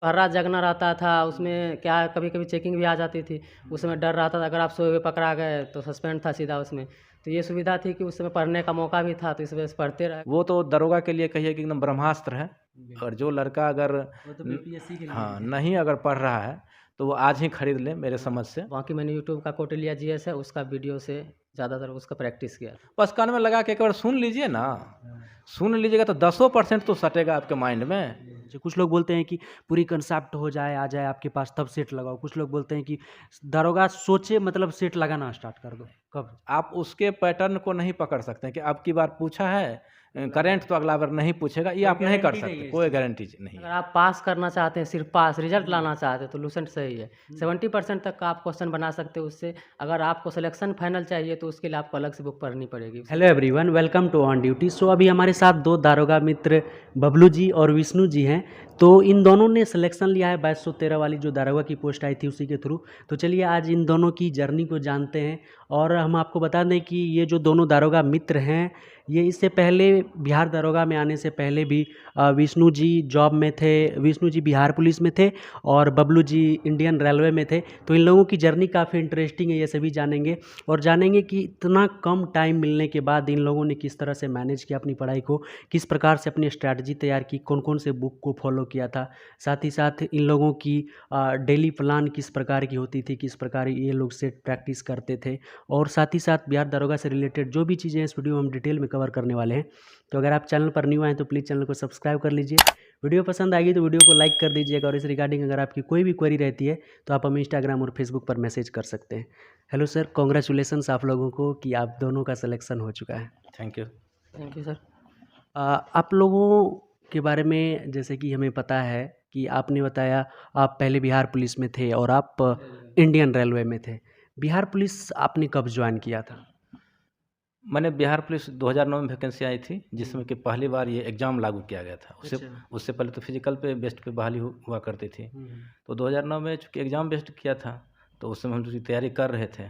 हर रात जगना रहता था, उसमें क्या कभी-कभी चेकिंग भी आ जाती थी, उस समय डर रहता था, अगर आप सोए हुए पकड़ा गए तो सस्पेंड था सीधा उसमें। तो ये सुविधा थी कि उस समय पढ़ने का मौका भी था, तो इस वजह से पढ़ते रहे। वो तो दरोगा के लिए कहिए कि एकदम ब्रह्मास्त्र है। बिल्कुल। और जो लड़का अगर वो तो बीपीएससी के लिए हाँ, भी है। नहीं अगर पढ़ रहा है, तो वो आज ही खरीद ले मेरे हाँ, समझ से। बाकी मैंने यूट्यूब का कौटिल्य जीएस है, उसका वीडियो से ज़्यादातर उसका प्रैक्टिस किया था। बस कान में लगा के एक बार सुन लीजिए ना, सुन लीजिएगा तो 10% तो सटेगा आपके माइंड में। जो कुछ लोग बोलते हैं कि पूरी कंसेप्ट हो जाए, आ जाए आपके पास तब सेट लगाओ। कुछ लोग बोलते हैं कि दरोगा सोचे मतलब सेट लगाना स्टार्ट कर दो। कब? आप उसके पैटर्न को नहीं पकड़ सकते हैं कि अब की बार पूछा है करंट तो अगला बार नहीं पूछेगा, ये कोई आप नहीं कर गारंटी नहीं सकते, है इस कोई चीज़ की। गारंटी नहीं अगर है। आप पास करना चाहते हैं, सिर्फ पास रिजल्ट लाना चाहते हैं तो लूसेंट सही है। 70% तक का आप क्वेश्चन बना सकते हो उससे। अगर आपको सिलेक्शन फाइनल चाहिए तो उसके लिए आपको अलग से बुक पढ़नी पड़ेगी। Hello everyone, welcome to on duty. So अभी हमारे साथ दो दारोगा मित्र बबलू जी और विष्णु जी हैं। तो इन दोनों ने सिलेक्शन लिया है 2213 वाली जो दारोगा की पोस्ट आई थी उसी के थ्रू। तो चलिए आज इन दोनों की जर्नी को जानते हैं। और हम आपको बता दें कि ये जो दोनों दारोगा मित्र हैं, ये इससे पहले बिहार दारोगा में आने से पहले भी विष्णु जी जॉब में थे। विष्णु जी बिहार पुलिस में थे और बबलू जी इंडियन रेलवे में थे। तो इन लोगों की जर्नी काफ़ी इंटरेस्टिंग है, ये सभी जानेंगे। और जानेंगे कि इतना कम टाइम मिलने के बाद इन लोगों ने किस तरह से मैनेज किया अपनी पढ़ाई को, किस प्रकार से अपनी स्ट्रैटेजी तैयार की, कौन कौन से बुक को फॉलो किया था। साथ ही साथ इन लोगों की डेली प्लान किस प्रकार की होती थी, किस प्रकार ये लोग सेट प्रैक्टिस करते थे। और साथ ही साथ बिहार दारोगा से रिलेटेड जो भी चीज़ें इस वीडियो में हम डिटेल में कवर करने वाले हैं। तो अगर आप चैनल पर न्यू आए तो प्लीज़ चैनल को सब्सक्राइब कर लीजिए। वीडियो पसंद आएगी तो वीडियो को लाइक कर दीजिएगा। और इस रिगार्डिंग अगर आपकी कोई भी क्वेरी रहती है तो आप हमें इंस्टाग्राम और फेसबुक पर मैसेज कर सकते हैं। हेलो सर, कॉन्ग्रेचुलेसन्स आप लोगों को कि आप दोनों का सिलेक्शन हो चुका है। Thank you. Thank you sir. आप लोगों के बारे में जैसे कि हमें पता है कि आपने बताया आप पहले बिहार पुलिस में थे और आप इंडियन रेलवे में थे। बिहार पुलिस आपने कब ज्वाइन किया था? मैंने बिहार पुलिस 2009 में वैकेंसी आई थी, जिसमें कि पहली बार ये एग्ज़ाम लागू किया गया था। उससे अच्छा। उससे पहले तो फिजिकल पे बेस्ड पे बहाली हुआ करती थी। तो 2009 में चूँकि एग्ज़ाम बेस्ड किया था, तो उस समय हम उसकी तैयारी कर रहे थे।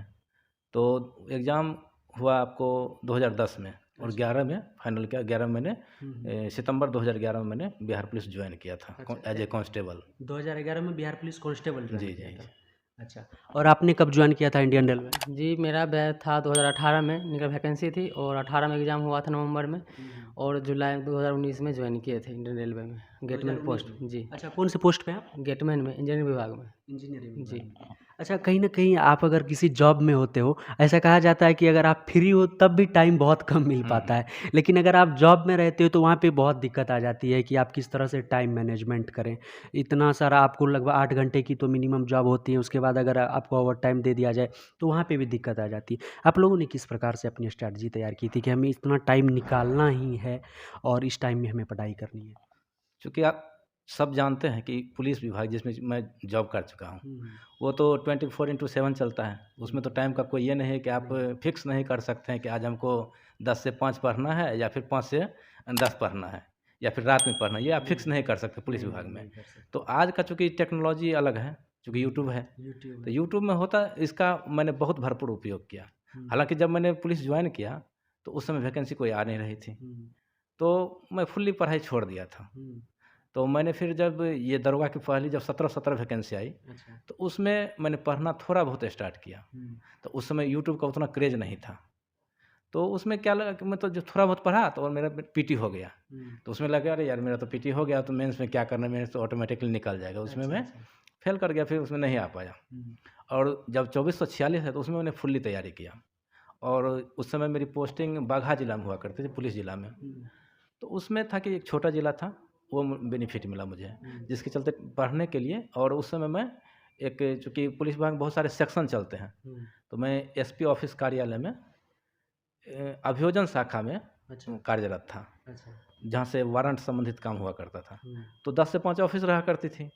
तो एग्ज़ाम हुआ आपको 2010 में और 11 में फाइनल किया। 11 में मैंने सितंबर 2011 में मैंने बिहार पुलिस ज्वाइन किया था एज ए कांस्टेबल। 2011 में बिहार पुलिस कांस्टेबल ज्वाइन जी, किया जी, था। जी। अच्छा, और आपने कब ज्वाइन किया था इंडियन रेलवे? जी, मेरा बैच था 2018 में, निकल वैकेंसी थी और 18 में एग्ज़ाम हुआ था नवंबर में और जुलाई 2019 में ज्वाइन किए थे इंडियन रेलवे में, गेटमैन 2019 पोस्ट। में? जी, अच्छा, कौन से पोस्ट पे आप? गेटमैन में, इंजीनियरिंग विभाग में। इंजीनियरिंग जी। विभाग में। अच्छा, कहीं न कहीं आप अगर किसी जॉब में होते हो, ऐसा कहा जाता है कि अगर आप फ्री हो तब भी टाइम बहुत कम मिल पाता है। लेकिन अगर आप जॉब में रहते हो तो वहाँ पे बहुत दिक्कत आ जाती है कि आप किस तरह से टाइम मैनेजमेंट करें। इतना सारा आपको लगभग 8 घंटे की तो मिनिमम जॉब होती है, उसके बाद अगर आपको ओवरटाइम दे दिया जाए, तो वहाँ पे भी दिक्कत आ जाती है। आप लोगों ने किस प्रकार से अपनी स्ट्रैटेजी तैयार की थी कि हमें इतना टाइम निकालना ही है और इस टाइम में हमें पढ़ाई करनी है? चूँकि आप सब जानते हैं कि पुलिस विभाग जिसमें मैं जॉब कर चुका हूँ, हुँ, वो तो 24/7 चलता है। उसमें तो टाइम का कोई ये नहीं है कि आप नहीं। फिक्स नहीं कर सकते हैं कि आज हमको 10 से 5 पढ़ना है या फिर 5 से 10 पढ़ना है या फिर रात में पढ़ना है। ये आप फिक्स नहीं कर सकते पुलिस विभाग में। नहीं कर सकते। तो आज का चूँकि टेक्नोलॉजी अलग है, चूँकि यूट्यूब है, यूट्यूब तो है। यूट्यूब में होता इसका मैंने बहुत भरपूर उपयोग किया। हुँ, हालाँकि जब मैंने पुलिस जॉइन किया, तो उस समय वैकेंसी कोई आ नहीं रही थी, हुँ, तो मैं फुल्ली पढ़ाई छोड़ दिया था। हुँ। तो मैंने फिर जब ये दरोगा की पहली जब 17 वैकेंसी आई, अच्छा। तो उसमें मैंने पढ़ना थोड़ा बहुत स्टार्ट किया। हुँ, तो उस समय यूट्यूब का उतना क्रेज़ नहीं था। तो उसमें क्या लगा कि मैं तो जो थोड़ा बहुत पढ़ा तो मेरा पीटी हो गया। हुँ। तो उसमें लगा अरे यार मेरा तो पीटी हो गया तो मेंस में क्या करना है, मेंस तो ऑटोमेटिकली निकल जाएगा। उसमें अच्छा, मैं अच्छा। फेल कर गया, फिर उसमें नहीं आ पाया। हुँ, और जब 2446 है तो उसमें मैंने फुल्ली तैयारी किया। और उस समय मेरी पोस्टिंग बाघा जिला में हुआ करती थी, पुलिस जिला में। हुँ, तो उसमें था कि एक छोटा ज़िला था, वो बेनिफिट मिला मुझे, हुँ, जिसके चलते पढ़ने के लिए। और उस समय मैं एक चूँकि पुलिस विभाग में बहुत सारे सेक्शन चलते हैं, हुँ। तो मैं एसपी ऑफ़िस कार्यालय में अभियोजन शाखा में अच्छा, कार्यरत था, अच्छा। जहाँ से वारंट संबंधित काम हुआ करता था। हुँ, तो 10 से 5 ऑफ़िस रहा करती थी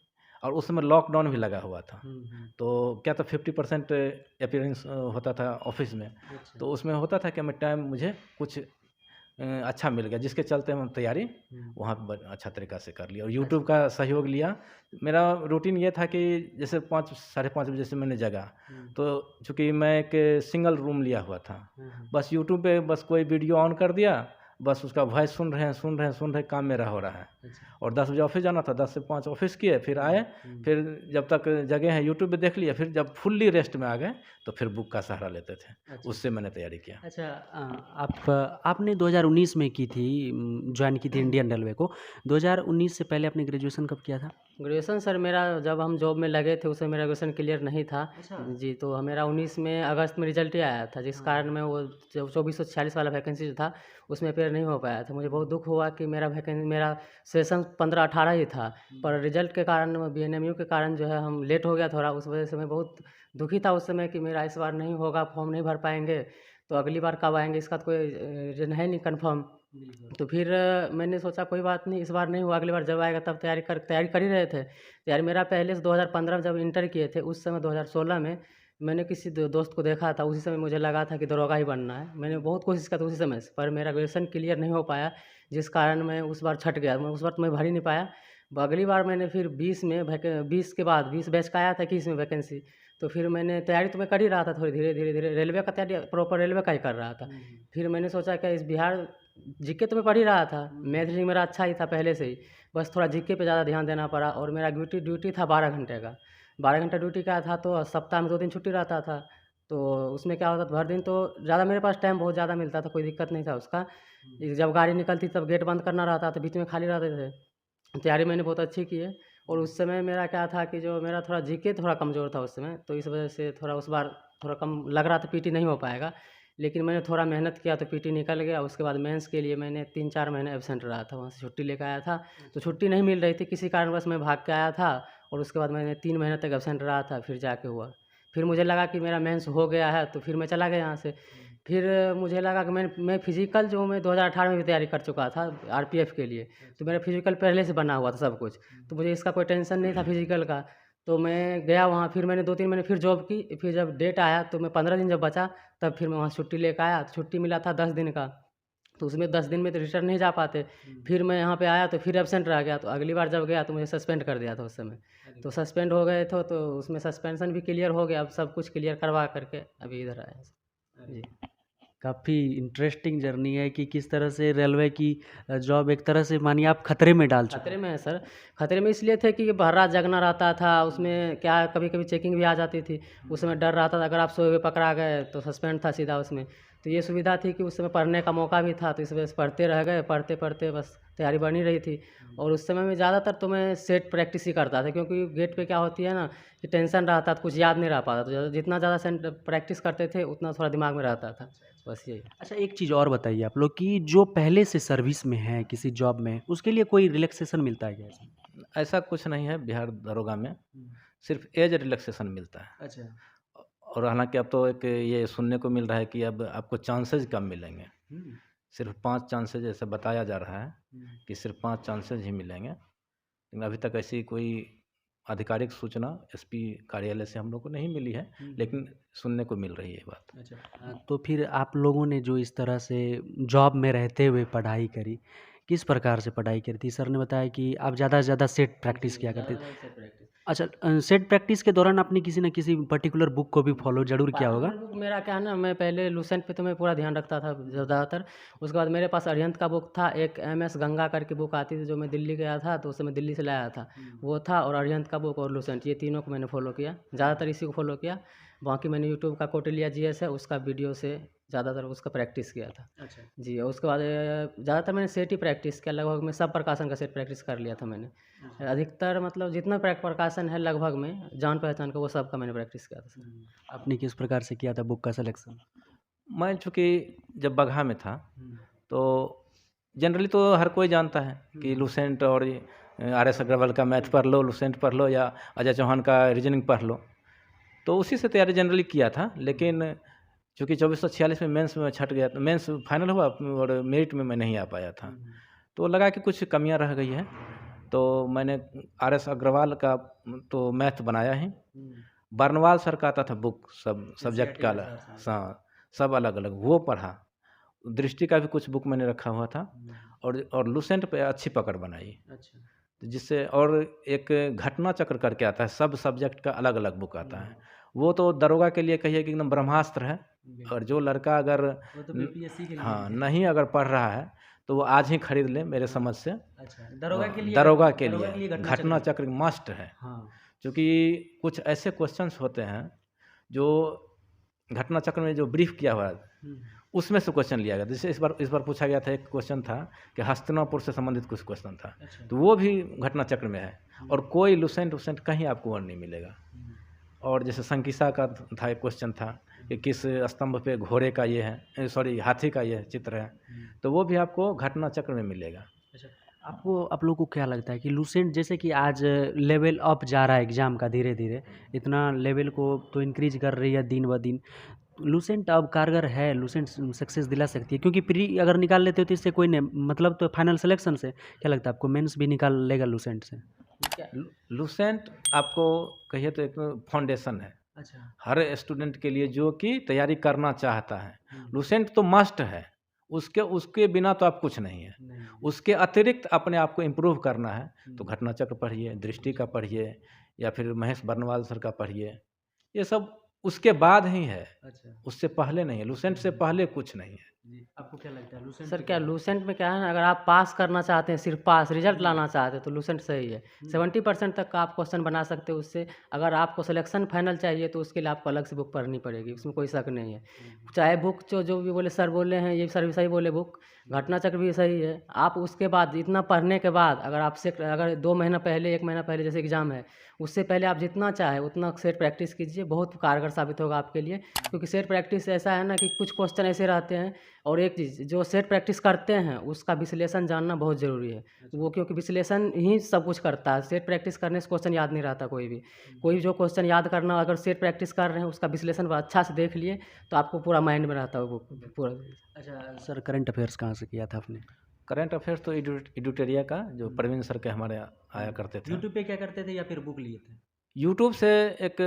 और उस समय लॉकडाउन भी लगा हुआ था। हुँ, हुँ। तो क्या था 50% अपीयरेंस होता था ऑफ़िस में, अच्छा। तो उसमें होता था कि मैं टाइम मुझे कुछ अच्छा मिल गया, जिसके चलते हम तैयारी हुँ, वहाँ पे अच्छा तरीक़ा से कर लिया और अच्छा। यूट्यूब का सहयोग लिया। मेरा रूटीन ये था कि जैसे 5 साढ़े 5 बजे से मैंने जगा, हुँ, तो चूँकि मैं एक सिंगल रूम लिया हुआ था, हाँ, हाँ। बस यूट्यूब पे बस कोई वीडियो ऑन कर दिया बस उसका वॉइस सुन रहे हैं, काम मेरा हो रहा है। अच्छा। और 10 बजे ऑफिस जाना था, 10 से 5 ऑफिस किए, फिर आए, फिर जब तक जगह हैं यूट्यूब पे देख लिया, फिर जब फुल्ली रेस्ट में आ गए तो फिर बुक का सहारा लेते थे। अच्छा। उससे मैंने तैयारी किया। अच्छा आपने 2019 में की थी, ज्वाइन की थी इंडियन रेलवे को। 2019 से पहले आपने ग्रेजुएशन कब किया था? ग्रेजुएशन सर मेरा जब हम जॉब में लगे थे उसमें मेरा ग्रेजुएशन क्लियर नहीं था। अच्छा। जी, तो मेरा 19 में अगस्त में रिजल्ट ही आया था, जिस कारण मैं वो जो 2446 वाला वैकेंसी जो था उसमें अपेयर नहीं हो पाया था। मुझे बहुत दुःख हुआ कि मेरा सेशन 15-18 ही था, पर रिजल्ट के कारण बीएनएमयू के कारण जो है हम लेट हो गया थोड़ा, उस वजह से मैं बहुत दुखी था उस समय कि मेरा इस बार नहीं होगा, फॉर्म नहीं भर पाएँगे, तो अगली बार कब आएँगे इसका तो कोई है नहीं कन्फर्म। तो फिर मैंने सोचा कोई बात नहीं, इस बार नहीं हुआ, अगली बार जब आएगा तब तैयारी कर ही रहे थे। तैयारी मेरा पहले से 2015 में जब इंटर किए थे, उस समय 2016 में मैंने किसी दोस्त को देखा था, उसी समय मुझे लगा था कि दरोगा ही बनना है। मैंने बहुत कोशिश की थी उसी समय से, पर मेरा ग्रेजुएशन क्लियर नहीं हो पाया, जिस कारण मैं उस बार छँट गया। मैं उस बार तो मैं भर ही नहीं पाया। अगली बार मैंने फिर 20 के बाद 20 बैच का आया था 21 में वैकेंसी, तो फिर मैंने तैयारी तो मैं कर ही रहा था थोड़ी धीरे-धीरे, रेलवे का तैयारी प्रॉपर रेलवे का ही कर रहा था। फिर मैंने सोचा कि इस बिहार जीके तो मैं पढ़ ही रहा था, मैथ रीजनिंग मेरा अच्छा ही था पहले से ही, बस थोड़ा जीके पे ज़्यादा ध्यान देना पड़ा। और मेरा ड्यूटी था 12 घंटे का, 12 घंटा ड्यूटी का था, तो सप्ताह में 2 दिन छुट्टी रहता था। तो उसमें क्या होता था, भर दिन तो ज़्यादा मेरे पास टाइम बहुत ज़्यादा मिलता था, कोई दिक्कत नहीं था उसका। जब गाड़ी निकलती तब गेट बंद करना रहता था, बीच में खाली रहते थे। तैयारी मैंने बहुत अच्छी की है, और उस समय मेरा क्या था कि जो मेरा थोड़ा जीके थोड़ा कमज़ोर था उस समय, तो इस वजह से थोड़ा उस बार थोड़ा कम लग रहा था, पीटी नहीं हो पाएगा। लेकिन मैंने थोड़ा मेहनत किया तो पीटी निकल गया। उसके बाद मेंस के लिए मैंने 3-4 महीने एब्सेंट रहा था, वहाँ से छुट्टी लेकर आया था, तो छुट्टी नहीं मिल रही थी, किसी कारणवश मैं भाग के आया था, और उसके बाद मैंने 3 महीने तक एब्सेंट रहा था, फिर जाके हुआ। फिर मुझे लगा कि मेरा मेंस हो गया है, तो फिर मैं चला गया यहाँ से। फिर मुझे लगा कि मैं फिज़िकल जो मैं 2018 में भी तैयारी कर चुका था आरपीएफ के लिए, तो मेरा फिज़िकल पहले से बना हुआ था सब कुछ, तो मुझे इसका कोई टेंशन नहीं था फिज़िकल का। तो मैं गया वहाँ, फिर मैंने 2-3 महीने फिर जॉब की, फिर जब डेट आया तो मैं 15 दिन जब बचा, तब फिर मैं वहाँ छुट्टी लेकर आया, तो छुट्टी मिला था 10 दिन का, तो उसमें 10 दिन में तो रिटर्न नहीं जा पाते। फिर मैं यहाँ पे आया तो फिर एब्सेंट रह गया, तो अगली बार जब गया तो मुझे सस्पेंड कर दिया था उस समय। तो सस्पेंड हो गए थे, तो उसमें सस्पेंशन भी क्लियर हो गया, अब सब कुछ क्लियर करवा करके अभी इधर आए हैं। जी। काफ़ी इंटरेस्टिंग जर्नी है कि किस तरह से रेलवे की जॉब एक तरह से मानिए आप खतरे में डाल चुके खतरे में है सर, खतरे में इसलिए थे कि भर रात जगना रहता था, उसमें क्या कभी-कभी चेकिंग भी आ जाती थी, उस समय डर रहता था अगर आप सोए हुए पकड़ा गए तो सस्पेंड था सीधा उसमें। तो ये सुविधा थी कि उस समय पढ़ने का मौका भी था, तो इस वजह से पढ़ते रह गए, पढ़ते-पढ़ते बस तैयारी बन ही रही थी। और उस समय में ज़्यादातर तो मैं सेट प्रैक्टिस ही करता था, क्योंकि गेट पे क्या होती है ना कि टेंशन रहता था, कुछ याद नहीं रह पाता, तो जितना ज़्यादा प्रैक्टिस करते थे उतना थोड़ा दिमाग में रहता था, बस यही। अच्छा एक चीज़ और बताइए आप लोग कि जो पहले से सर्विस में है किसी जॉब में, उसके लिए कोई रिलैक्सेशन मिलता है क्या इसमें? ऐसा कुछ नहीं है बिहार दरोगा में, सिर्फ एज रिलैक्सेशन मिलता है। अच्छा। और हालांकि अब तो एक ये सुनने को मिल रहा है कि अब आपको चांसेज कम मिलेंगे, सिर्फ 5 चांसेज ऐसा बताया जा रहा है कि सिर्फ 5 चांसेज ही मिलेंगे, लेकिन अभी तक ऐसी कोई आधिकारिक सूचना एसपी कार्यालय से हम लोग को नहीं मिली है, लेकिन सुनने को मिल रही है ये बात। अच्छा तो फिर आप लोगों ने जो इस तरह से जॉब में रहते हुए पढ़ाई करी, किस प्रकार से पढ़ाई करी थी? सर ने बताया कि आप ज़्यादा से ज़्यादा सेट प्रैक्टिस किया करते थे। अच्छा सेट प्रैक्टिस के दौरान आपने किसी न किसी पर्टिकुलर बुक को भी फॉलो ज़रूर किया होगा? बुक मेरा क्या है ना, मैं पहले लुसेंट पे तो मैं पूरा ध्यान रखता था ज़्यादातर। उसके बाद मेरे पास अरिहंत का बुक था, एक एमएस गंगा करके बुक आती थी, जो मैं दिल्ली गया था तो उसे मैं दिल्ली से लाया था, वो था। और अरिहंत का बुक और लुसेंट, ये तीनों को मैंने फॉलो किया, ज़्यादातर इसी को फॉलो किया। बाकी मैंने यूट्यूब का कौटिल्य जीएस है, उसका वीडियो से ज़्यादातर उसका प्रैक्टिस किया था। अच्छा। जी, और उसके बाद ज़्यादातर मैंने सेट ही प्रैक्टिस किया, लगभग मैं सब प्रकाशन का सेट प्रैक्टिस कर लिया था मैंने। अधिकतर मतलब जितना प्रकाशन है लगभग में जान पहचान का, वो सब का मैंने प्रैक्टिस किया था सर। आपने किस प्रकार से किया था बुक का सिलेक्शन? मैं चूँकि जब बगहा में था तो जनरली तो हर कोई जानता है कि लुसेंट और आर.एस. अग्रवाल का मैथ पढ़ लो, लुसेंट पढ़ लो, या अजय चौहान का रीजनिंग पढ़ लो, तो उसी से तैयारी जनरली किया था। लेकिन चूँकि 2446 में मेंस में छट गया, तो मेंस फाइनल हुआ और मेरिट में मैं नहीं आ पाया था, तो लगा कि कुछ कमियां रह गई है, तो मैंने आर.एस. अग्रवाल का तो मैथ बनाया ही, बर्नवाल सर का आता था बुक, सब सब्जेक्ट का हाँ, सब अलग अलग वो पढ़ा। दृष्टि का भी कुछ बुक मैंने रखा हुआ था, और लुसेंट पे अच्छी पकड़ बनाई। अच्छा। जिससे, और एक घटना चक्र करके आता है, सब सब्जेक्ट का अलग अलग बुक आता है, वो तो दरोगा के लिए कहिए कि एकदम ब्रह्मास्त्र है। और जो लड़का अगर वो तो बीपीएससी के लिए हाँ नहीं अगर पढ़ रहा है तो वो आज ही खरीद लें मेरे समझ से। अच्छा, दरोगा के लिए दरोगा के दरोगा के लिए लिए घटना घटना चक्र। चक्र मस्ट है, हाँ। क्योंकि कुछ ऐसे क्वेश्चंस होते हैं जो घटना चक्र में जो ब्रीफ किया हुआ है हम्म, उसमें से क्वेश्चन लिया गया। जैसे इस बार पूछा गया था, एक क्वेश्चन था कि हस्तिनापुर से संबंधित कुछ क्वेश्चन था, अच्छा। तो वो भी घटना चक्र में है। और कोई लुसेंट वुसेंट कहीं आपको और नहीं मिलेगा। हम्म, और जैसे संकिसा का था, एक क्वेश्चन था कि किस स्तंभ पे घोड़े का ये है, सॉरी हाथी का ये चित्र है, तो वो भी आपको घटना चक्र में मिलेगा। अच्छा, आप लोग को क्या लगता है कि लूसेंट जैसे कि आज लेवल अप जा रहा है एग्ज़ाम का धीरे धीरे, इतना लेवल को तो इंक्रीज कर रही है दिन ब दिन, लूसेंट अब कारगर है, लूसेंट सक्सेस दिला सकती है? क्योंकि प्री अगर निकाल लेते हो तो इससे कोई नहीं मतलब, तो फाइनल सिलेक्शन से क्या लगता है आपको मेंस भी निकाल लेगा लूसेंट से? लुसेंट आपको कहिए तो एक फाउंडेशन है अच्छा। हर स्टूडेंट के लिए जो कि तैयारी करना चाहता है। हम्म, लुसेंट तो मस्ट है, उसके उसके बिना तो आप कुछ नहीं है। नहीं। उसके अतिरिक्त अपने आप को इम्प्रूव करना है तो हम्म, घटना चक्र पढ़िए, दृष्टि का पढ़िए, या फिर महेश बर्नवाल सर का पढ़िए। ये सब उसके बाद ही है, अच्छा उससे पहले नहीं है। लुसेंट से पहले कुछ नहीं है। जी, आपको क्या लगता है लूसेंट सर क्या लूसेंट में क्या है ना, अगर आप पास करना चाहते हैं, सिर्फ पास रिजल्ट लाना चाहते हैं तो लूसेंट सही है। 70% तक का आप क्वेश्चन बना सकते हो उससे। अगर आपको सिलेक्शन फाइनल चाहिए तो उसके लिए आपको अलग से बुक पढ़नी पड़ेगी, उसमें कोई शक नहीं है। चाहे बुक जो जो भी बोले सर बोले हैं, ये सर भी सही बोले, बुक घटना चक्र भी सही है। आप उसके बाद इतना पढ़ने के बाद अगर आप से अगर 2 महीना पहले 1 महीना पहले जैसे एग्ज़ाम है, उससे पहले आप जितना चाहे उतना सेट प्रैक्टिस कीजिए, बहुत कारगर साबित होगा आपके लिए। क्योंकि सेट प्रैक्टिस ऐसा है ना कि कुछ क्वेश्चन ऐसे रहते हैं, और एक चीज़ जो सेट प्रैक्टिस करते हैं उसका विश्लेषण जानना बहुत ज़रूरी है। वो क्योंकि विश्लेषण ही सब कुछ करता है, सेट प्रैक्टिस करने से क्वेश्चन याद नहीं रहता कोई भी। कोई जो क्वेश्चन याद करना, अगर सेट प्रैक्टिस कर रहे हैं उसका विश्लेषण अच्छा से देख लिए तो आपको पूरा माइंड में रहता है वो पूरा। अच्छा सर, करंट अफेयर्स कहाँ से किया था आपने? करंट अफेयर्स तो एडुटेरिया का जो प्रवीण सर के हमारे आया करते थे। यूट्यूब पे क्या करते थे या फिर बुक लिए थे? यूट्यूब से एक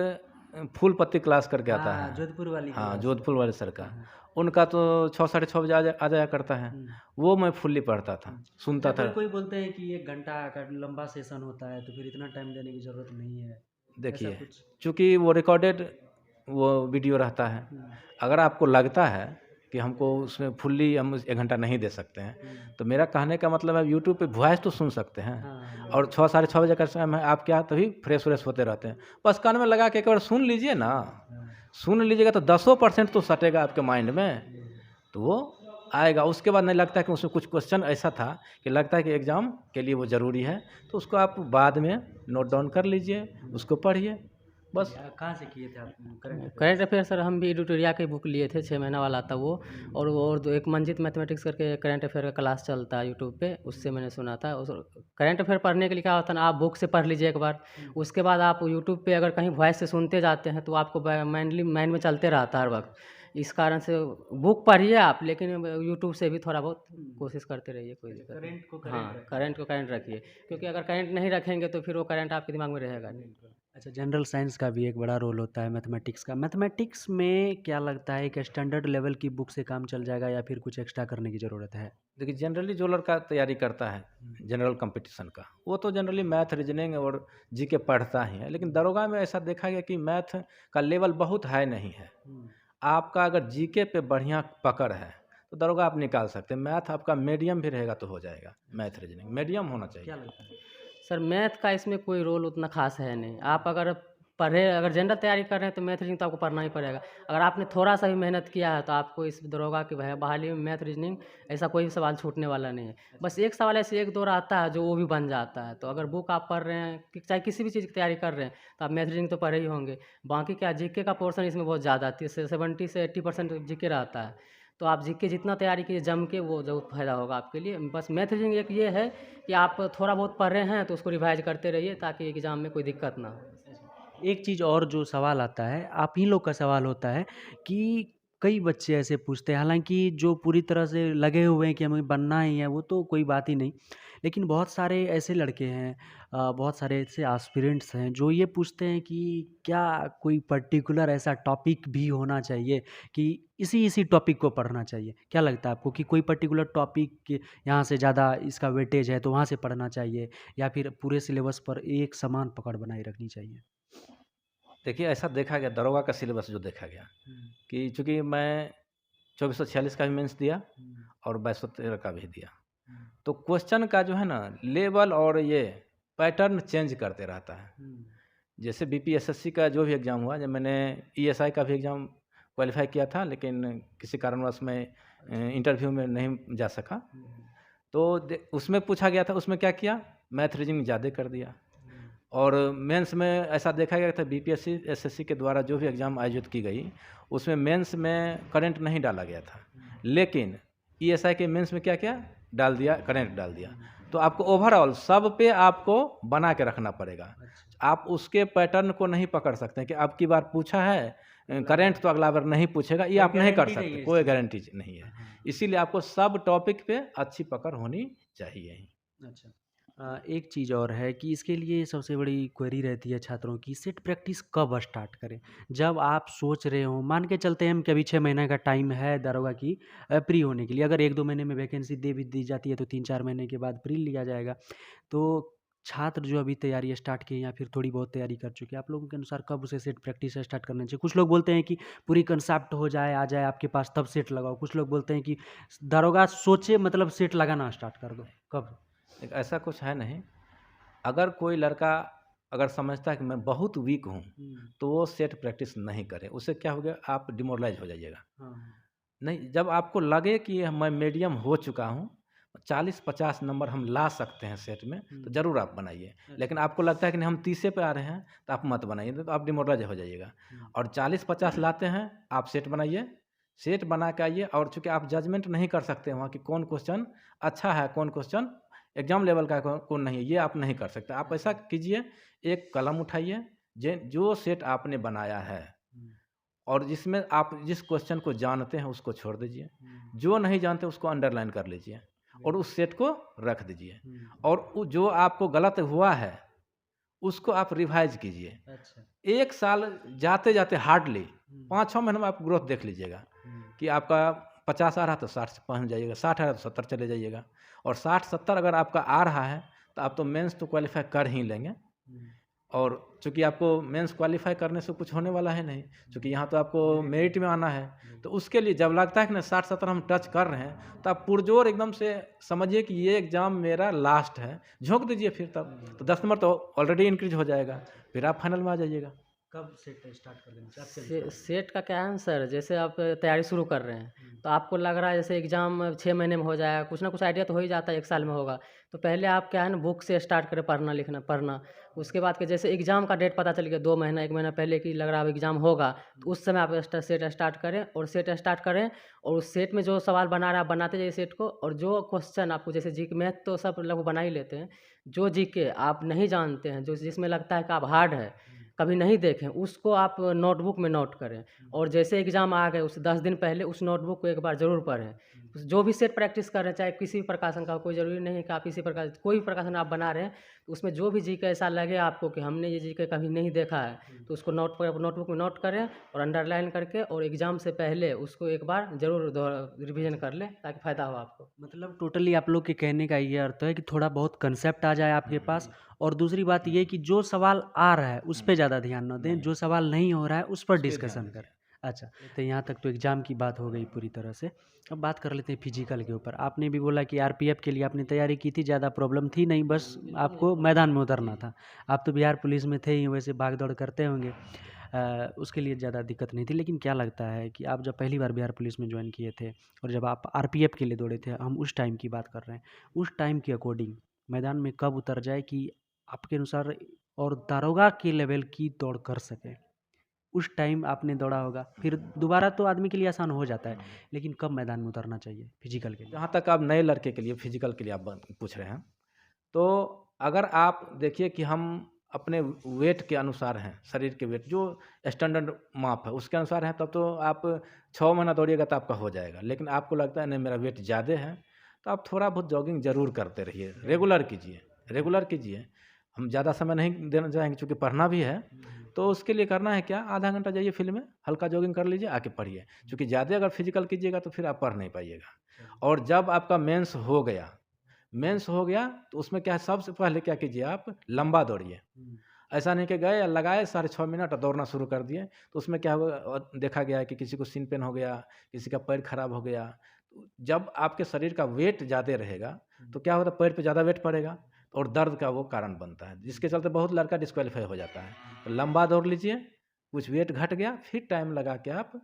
फूल पत्ती क्लास करके आता हाँ, है। जोधपुर वाली हाँ, क्लास। जोधपुर वाले सर का। हाँ। उनका तो 6 साढ़े 6 बजे आ जाया करता है। वो मैं फुल्ली पढ़ता था, सुनता अच्छा, था। कोई बोलते हैं कि 1 घंटा का लंबा सेशन होता है तो फिर इतना टाइम देने की ज़रूरत नहीं है, ऐसा देखिए, कुछ? चूँकि वो रिकॉर्डेड वो वीडियो रहता है। अगर आपको लगता है कि हमको उसमें फुल्ली हम 1 घंटा नहीं दे सकते हैं, तो मेरा कहने का मतलब है यूट्यूब पे वॉइस तो सुन सकते हैं। हाँ, और 6 साढ़े 6 बजे का समय है, आप क्या तभी फ्रेश होते रहते हैं। बस कान में लगा के एक बार सुन लीजिए ना, सुन लीजिएगा तो 10% तो सटेगा आपके माइंड में, तो वो आएगा। उसके बाद नहीं लगता कि उसमें कुछ क्वेश्चन ऐसा था कि लगता है कि एग्ज़ाम के लिए वो ज़रूरी है, तो उसको आप बाद में नोट डाउन कर लीजिए, उसको पढ़िए, बस। कहाँ से किए थे आप करंट करंट अफेयर सर हम भी एडिटोरिया की बुक लिए थे, 6 महीना वाला था वो। और दो एक मंजित मैथमेटिक्स करके करंट अफेयर का क्लास चलता है यूट्यूब पे, उससे मैंने सुना था। उस करंट अफेयर पढ़ने के लिए क्या होता है ना, आप बुक से पढ़ लीजिए एक बार, उसके बाद आप यूट्यूब पे अगर कहीं वॉइस से सुनते जाते हैं तो आपको माइंड में चलते रहता है हर वक्त। इस कारण से बुक पढ़िए आप, लेकिन यूट्यूब से भी थोड़ा बहुत कोशिश करते रहिए, कोई दिक्कत नहीं। करंट को हाँ, करंट को करंट रखिए, क्योंकि अगर करंट नहीं रखेंगे तो फिर वो करंट आपके दिमाग में रहेगा नहीं। अच्छा, जनरल साइंस का भी एक बड़ा रोल होता है मैथमेटिक्स का। मैथमेटिक्स में क्या लगता है, एक स्टैंडर्ड लेवल की बुक से काम चल जाएगा या फिर कुछ एक्स्ट्रा करने की ज़रूरत है? देखिए, जनरली जो लड़का तैयारी करता है जनरल कंपटीशन का, वो तो जनरली मैथ, रीजनिंग और जीके पढ़ता ही है। लेकिन दरोगा में ऐसा देखा गया कि मैथ का लेवल बहुत हाई नहीं है। आपका अगर जीके पे बढ़िया पकड़ है तो दरोगा आप निकाल सकते हैं। मैथ आपका मीडियम भी रहेगा तो हो जाएगा। मैथ रीजनिंग मीडियम होना चाहिए। क्या लगता है? सर मैथ का इसमें कोई रोल उतना खास है नहीं। आप अगर अगर जनरल तैयारी कर रहे हैं तो मैथ रीजनिंग तो आपको पढ़ना ही पड़ेगा। अगर आपने थोड़ा सा भी मेहनत किया है तो आपको इस दरोगा की बहाली में मैथ रीजनिंग ऐसा कोई भी सवाल छूटने वाला नहीं है। बस एक सवाल ऐसे 1-2 आता है जो वो भी बन जाता है। तो अगर बुक आप पढ़ रहे हैं चाहे किसी भी चीज़ की तैयारी कर रहे हैं तो आप मैथ रीजनिंग तो पढ़े ही होंगे। बाकी क्या जीके का पोर्शन इसमें बहुत ज़्यादा आती है, 70 से 80% जीके रहता है। तो आप जीके जितना तैयारी कीजिए जम के, वो ज़रूर फ़ायदा होगा आपके लिए। बस मैथ रीजनिंग एक ये है कि आप थोड़ा बहुत पढ़ रहे हैं तो उसको रिवाइज करते रहिए ताकि एग्ज़ाम में कोई दिक्कत ना हो। एक चीज़ और जो सवाल आता है, आप ही लोग का सवाल होता है कि कई बच्चे ऐसे पूछते हैं, हालाँकि जो पूरी तरह से लगे हुए हैं कि हमें बनना ही है, वो तो कोई बात ही नहीं। लेकिन बहुत सारे ऐसे लड़के हैं, बहुत सारे ऐसे एस्पिरेंट्स हैं जो ये पूछते हैं कि क्या कोई पर्टिकुलर ऐसा टॉपिक भी होना चाहिए कि इसी टॉपिक को पढ़ना चाहिए? क्या लगता है आपको कि कोई पर्टिकुलर टॉपिक यहाँ से ज़्यादा इसका वेटेज है तो वहाँ से पढ़ना चाहिए, या फिर पूरे सिलेबस पर एक समान पकड़ बनाए रखनी चाहिए? देखिए, ऐसा देखा गया दरोगा का सिलेबस जो देखा गया कि चूँकि मैं 2446 का भी मेंस दिया और 2213 का भी दिया। तो क्वेश्चन का जो है ना लेवल और ये पैटर्न चेंज करते रहता है। जैसे बीपीएसएससी का जो भी एग्ज़ाम हुआ, जब मैंने ईएसआई का भी एग्ज़ाम क्वालिफाई किया था, लेकिन किसी कारणवश मैं इंटरव्यू में नहीं जा सका। तो उसमें पूछा गया था, उसमें क्या किया, मैथ रीजनिंग ज़्यादा कर दिया। और मेंस में ऐसा देखा गया था, बीपीएससी एसएससी के द्वारा जो भी एग्ज़ाम आयोजित की गई, उसमें मेंस में करंट नहीं डाला गया था, लेकिन ईएसआई के मेंस में क्या किया, डाल दिया, करंट डाल दिया। तो आपको ओवरऑल सब पे आपको बना के रखना पड़ेगा। आप उसके पैटर्न को नहीं पकड़ सकते हैं कि अब की बार पूछा है करंट तो अगला बार नहीं पूछेगा, ये आप नहीं कर सकते, कोई गारंटी नहीं है। इसीलिए आपको सब टॉपिक पे अच्छी पकड़ होनी चाहिए। अच्छा, एक चीज़ और है कि इसके लिए सबसे बड़ी क्वेरी रहती है छात्रों की, सेट प्रैक्टिस कब स्टार्ट करें? जब आप सोच रहे हो, मान के चलते हैं हम कि अभी 6 महीने का टाइम है दारोगा की प्री होने के लिए, अगर 1-2 महीने में वैकेंसी दे भी दी जाती है तो 3-4 महीने के बाद प्री लिया जाएगा। तो छात्र जो अभी तैयारी स्टार्ट किए या फिर थोड़ी बहुत तैयारी कर चुके हैं, आप लोगों के अनुसार कब उसे सेट प्रैक्टिस स्टार्ट करना चाहिए? कुछ लोग बोलते हैं कि पूरी कंसेप्ट हो जाए, आ जाए आपके पास तब सेट लगाओ। कुछ लोग बोलते हैं कि दारोगा सोचे मतलब सेट लगाना स्टार्ट कर दो। कब? ऐसा कुछ है नहीं। अगर कोई लड़का अगर समझता है कि मैं बहुत वीक हूँ, तो वो सेट प्रैक्टिस नहीं करे। उससे क्या हो गया, आप डिमोरलाइज हो जाइएगा। नहीं, जब आपको लगे कि मैं मीडियम हो चुका हूँ, 40-50 नंबर हम ला सकते हैं सेट में, तो ज़रूर आप बनाइए। लेकिन आपको लगता है कि नहीं हम 30 पे आ रहे हैं, तो आप मत बनाइए, तो आप डिमोरलाइज हो जाइएगा। और 40-50 लाते हैं, आप सेट बनाइए, सेट बना के आइए। और चूँकि आप जजमेंट नहीं कर सकते वहाँ कि कौन क्वेश्चन अच्छा है, कौन क्वेश्चन एग्जाम लेवल का कौन नहीं है, ये आप नहीं कर सकते। आप ऐसा कीजिए, एक कलम उठाइए, जो सेट आपने बनाया है और जिसमें आप जिस क्वेश्चन को जानते हैं उसको छोड़ दीजिए, जो नहीं जानते उसको अंडरलाइन कर लीजिए और उस सेट को रख दीजिए। और जो आपको गलत हुआ है उसको आप रिवाइज कीजिए। अच्छा। 1 साल जाते जाते हार्डली 5-6 महीने में आप ग्रोथ देख लीजिएगा कि आपका 50 आ रहा तो 60 से पहुँच जाइएगा, 60 आ रहा तो 70 चले जाइएगा। और 60-70 अगर आपका आ रहा है तो आप तो मेंस तो क्वालिफाई कर ही लेंगे। और चूँकि आपको मेंस क्वालिफाई करने से कुछ होने वाला है नहीं, क्योंकि यहाँ तो आपको मेरिट में आना है। तो उसके लिए जब लगता है कि ना 60-70 हम टच कर रहे हैं, तो आप पुरजोर एकदम से समझिए कि ये एग्ज़ाम मेरा लास्ट है, झोंक दीजिए फिर तब। तो 10 नंबर तो ऑलरेडी इंक्रीज हो जाएगा, फिर आप फाइनल में आ जाइएगा। कब सेट स्टार्ट कर देना चाहिए? सेट का क्या है सर, जैसे आप तैयारी शुरू कर रहे हैं तो आपको लग रहा है जैसे एग्ज़ाम 6 महीने में हो जाएगा, कुछ ना कुछ आइडिया तो हो ही जाता है 1 साल में होगा। तो पहले आप क्या है ना बुक से स्टार्ट करें पढ़ना। उसके बाद के जैसे एग्ज़ाम का डेट पता चल गया 2 महीना 1 महीना पहले कि लग रहा है अब एग्ज़ाम होगा, तो उस समय आप सेट स्टार्ट करें और उस सेट में जो सवाल बना रहा है आप बनाते जाइए सेट को। और जो क्वेश्चन आपको जैसे जी के मैथ तो सब लोग बना ही लेते हैं, जो जी के आप नहीं जानते हैं, जो जिसमें लगता है कि आप हार्ड है, कभी नहीं देखें, उसको आप नोटबुक में नोट करें। और जैसे एग्ज़ाम आ गए उससे 10 दिन पहले उस नोटबुक को एक बार ज़रूर पढ़ें। जो भी सेट प्रैक्टिस कर रहे हैं, चाहे किसी भी प्रकाशन का, कोई ज़रूरी नहीं है कि आप इसी प्रकार कोई भी प्रकाशन आप बना रहे हैं, तो उसमें जो भी जीके ऐसा लगे आपको कि हमने ये जीके कभी नहीं देखा है, तो उसको नोटबुक में नोट करें और अंडरलाइन करके और एग्ज़ाम से पहले उसको एक बार ज़रूर रिविज़न कर लें ताकि फ़ायदा हो आपको। मतलब टोटली आप लोग के कहने का ये अर्थ है कि थोड़ा बहुत कंसेप्ट आ जाए आपके पास, और दूसरी बात ये कि जो सवाल आ रहा है उस पे ज़्यादा ध्यान न दें, जो सवाल नहीं हो रहा है उस पर डिस्कशन करें। अच्छा, तो यहाँ तक तो एग्ज़ाम की बात हो गई पूरी तरह से। अब बात कर लेते हैं फिजिकल के ऊपर। आपने भी बोला कि आरपीएफ के लिए आपने तैयारी की थी, ज़्यादा प्रॉब्लम थी नहीं, बस आपको मैदान में उतरना था। आप तो बिहार पुलिस में थे ही, वैसे भाग दौड़ करते होंगे, उसके लिए ज़्यादा दिक्कत नहीं थी। लेकिन क्या लगता है कि आप जब पहली बार बिहार पुलिस में ज्वाइन किए थे और जब आप आरपीएफ के लिए दौड़े थे, हम उस टाइम की बात कर रहे हैं, उस टाइम के अकॉर्डिंग मैदान में कब उतर जाए कि आपके अनुसार और दारोगा के लेवल की दौड़ कर सके? उस टाइम आपने दौड़ा होगा, फिर दोबारा तो आदमी के लिए आसान हो जाता है, लेकिन कब मैदान में उतरना चाहिए फिजिकल के लिए? जहाँ तक आप नए लड़के के लिए फिजिकल के लिए आप पूछ रहे हैं, तो अगर आप देखिए कि हम अपने वेट के अनुसार हैं, शरीर के वेट जो स्टैंडर्ड माप है उसके अनुसार हैं, तब तो आप 6 महीना दौड़िएगा तो आपका हो जाएगा। लेकिन आपको लगता है नहीं मेरा वेट ज़्यादा है, तो आप थोड़ा बहुत जॉगिंग ज़रूर करते रहिए, रेगुलर कीजिए। हम ज़्यादा समय नहीं देना चाहेंगे क्योंकि पढ़ना भी है, तो उसके लिए करना है क्या, आधा घंटा जाइए फील्ड में, हल्का जॉगिंग कर लीजिए, आके पढ़िए। क्योंकि ज़्यादा अगर फिजिकल कीजिएगा तो फिर आप पढ़ नहीं पाइएगा। और जब आपका मेंस हो गया तो उसमें क्या है, सबसे पहले क्या कीजिए, आप लंबा दौड़िए। ऐसा नहीं कि गए लगाए 6.5 मिनट और दौड़ना शुरू कर दिए, तो उसमें क्या होगा, देखा गया है कि किसी को सीन पेन हो गया, किसी का पैर खराब हो गया, तो जब आपके शरीर का वेट ज़्यादा रहेगा तो क्या होता है, पैर पे ज़्यादा वेट पड़ेगा और दर्द का वो कारण बनता है, जिसके चलते बहुत लड़का डिस्क्वालीफाई हो जाता है। तो लंबा दौड़ लीजिए, कुछ वेट घट गया, फिर टाइम लगा के आप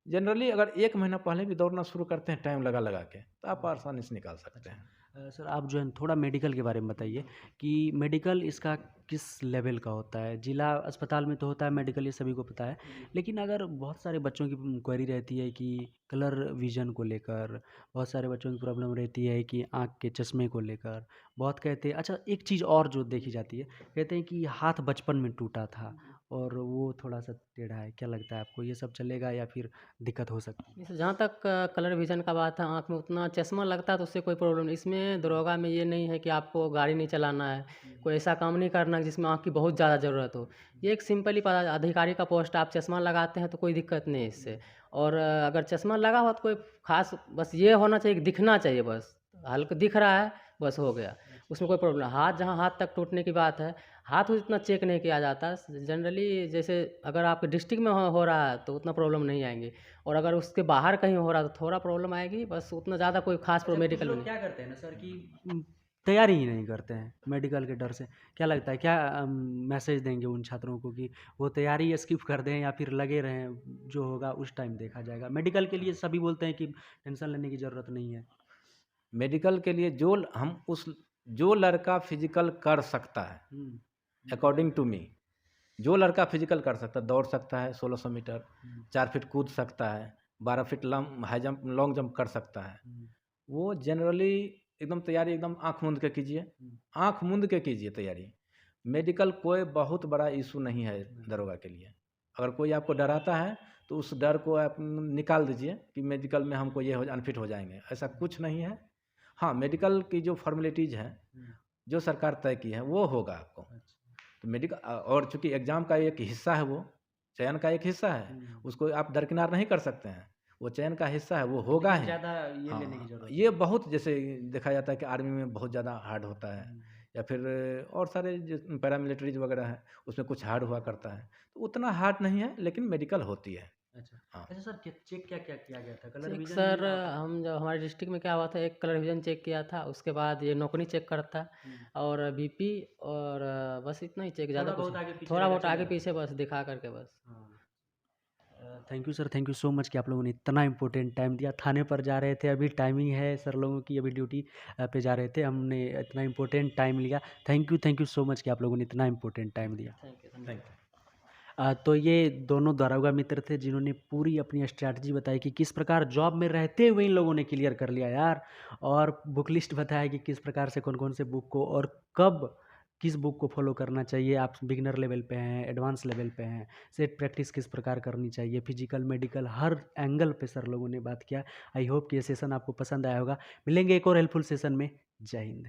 जनरली अगर 1 महीना पहले भी दौड़ना शुरू करते हैं टाइम लगा लगा के, तो आप आसानी से निकाल सकते हैं। सर आप जो है थोड़ा मेडिकल के बारे में बताइए कि मेडिकल इसका किस लेवल का होता है? जिला अस्पताल में तो होता है मेडिकल, ये सभी को पता है, लेकिन अगर बहुत सारे बच्चों की क्वेरी रहती है कि कलर विजन को लेकर, बहुत सारे बच्चों की प्रॉब्लम रहती है कि आँख के चश्मे को लेकर, बहुत कहते हैं। अच्छा, एक चीज़ और जो देखी जाती है, कहते हैं कि हाथ बचपन में टूटा था और वो थोड़ा-सा टेढ़ा है, क्या लगता है आपको, ये सब चलेगा या फिर दिक्कत हो सकती है? जैसे जहाँ तक कलर विज़न का बात है, आँख में उतना चश्मा लगता है तो उससे कोई प्रॉब्लम नहीं। इसमें दरोगा में ये नहीं है कि आपको गाड़ी नहीं चलाना है, कोई ऐसा काम नहीं करना है जिसमें आँख की बहुत ज़्यादा ज़रूरत हो। ये एक सिंपली अधिकारी का पोस्ट, आप चश्मा लगाते हैं तो कोई दिक्कत नहीं है इससे। और अगर चश्मा लगा हुआ तो कोई ख़ास, बस ये होना चाहिए कि दिखना चाहिए बस, हल्का दिख रहा है बस हो गया, उसमें कोई प्रॉब्लम। हाथ, जहाँ हाथ तक टूटने की बात है, हाथ उतना चेक नहीं किया जाता जनरली। जैसे अगर आपके डिस्ट्रिक्ट में हो रहा है तो उतना प्रॉब्लम नहीं आएंगे, और अगर उसके बाहर कहीं हो रहा है तो थोड़ा प्रॉब्लम आएगी, बस उतना ज़्यादा कोई खास अच्छा, कुछ मेडिकल में लोग नहीं। क्या करते हैं ना सर कि तैयारी ही नहीं करते हैं मेडिकल के डर से। क्या लगता है, क्या मैसेज देंगे उन छात्रों को कि वो तैयारी स्किप कर दें या फिर लगे रहें, जो होगा उस टाइम देखा जाएगा? मेडिकल के लिए सभी बोलते हैं कि टेंशन लेने की ज़रूरत नहीं है। मेडिकल के लिए जो लड़का फिजिकल कर सकता है, हुँ, अकॉर्डिंग टू मी, जो लड़का फिजिकल कर सकता है, दौड़ सकता है 1600 मीटर, हुँ, 4 फीट कूद सकता है, 12 feet high jump, long jump कर सकता है, हुँ, वो जनरली एकदम तैयारी एकदम आँख मूंद के कीजिए, हुँ, आँख मूंद के कीजिए तैयारी। मेडिकल कोई बहुत बड़ा इशू नहीं है दरोगा के लिए। अगर कोई आपको डराता है तो उस डर को आप निकाल दीजिए कि मेडिकल में हमको ये हो अनफिट हो जाएंगे, ऐसा कुछ नहीं है। हाँ, मेडिकल की जो फॉर्मेलिटीज़ हैं, हुँ, जो सरकार तय की है वो होगा आपको। अच्छा, तो मेडिकल और चूँकि एग्ज़ाम का एक हिस्सा है, वो चयन का एक हिस्सा है, हुँ, उसको आप दरकिनार नहीं कर सकते हैं। वो चयन का हिस्सा है, वो होगा लेकिन ही। ज़्यादा ये लेने की हाँ, ज़रूरत ये बहुत जैसे देखा जाता है कि आर्मी में बहुत ज़्यादा हार्ड होता है, नहीं। या फिर और सारे जो पैरामिलिट्रीज़ वगैरह हैं, उसमें कुछ हार्ड हुआ करता है। तो उतना हार्ड नहीं है, लेकिन मेडिकल होती है। अच्छा। हाँ। अच्छा सर, चेक क्या-क्या किया गया था? कलर चेक विज़न ही सर, और हम जब हमारे डिस्ट्रिक्ट में क्या हुआ था, एक कलर विज़न चेक किया था, उसके बाद ये नौकरी चेक करता है, हुँ, और बीपी, और बस इतना ही चेक, ज़्यादा थोड़ा कुछ बहुत नहीं। आगे पीछे थोड़ा रहेगा बहुत आगे चलेगा? पीछे बस दिखा करके बस। हाँ। Thank you sir, thank you so much कि आप लोगों ने इतना इम्पोर्टेंट टाइम दिया। थाने पर जा रहे थे, अभी टाइमिंग है सर लोगों की, अभी ड्यूटी पे जा रहे थे, हमने इतना इम्पोर्टेंट टाइम लिया। थैंक यू सो मच कि आप लोगों ने इतना इम्पोर्टेंट टाइम दिया। थैंक यू, थैंक धन्यवाद। यू। तो ये दोनों दारोगा मित्र थे जिन्होंने पूरी अपनी स्ट्रैटेजी बताई कि किस प्रकार जॉब में रहते हुए इन लोगों ने क्लियर कर लिया यार, और बुक लिस्ट बताया कि किस प्रकार से कौन-कौन से बुक को और कब किस बुक को फॉलो करना चाहिए। आप बिगिनर लेवल पे हैं, एडवांस लेवल पे हैं, सेट प्रैक्टिस किस प्रकार करनी चाहिए, फिजिकल, मेडिकल, हर एंगल पे सर लोगों ने बात किया। आई होप कि ये सेशन आपको पसंद आया होगा। मिलेंगे एक और हेल्पफुल सेशन में। जय हिंद।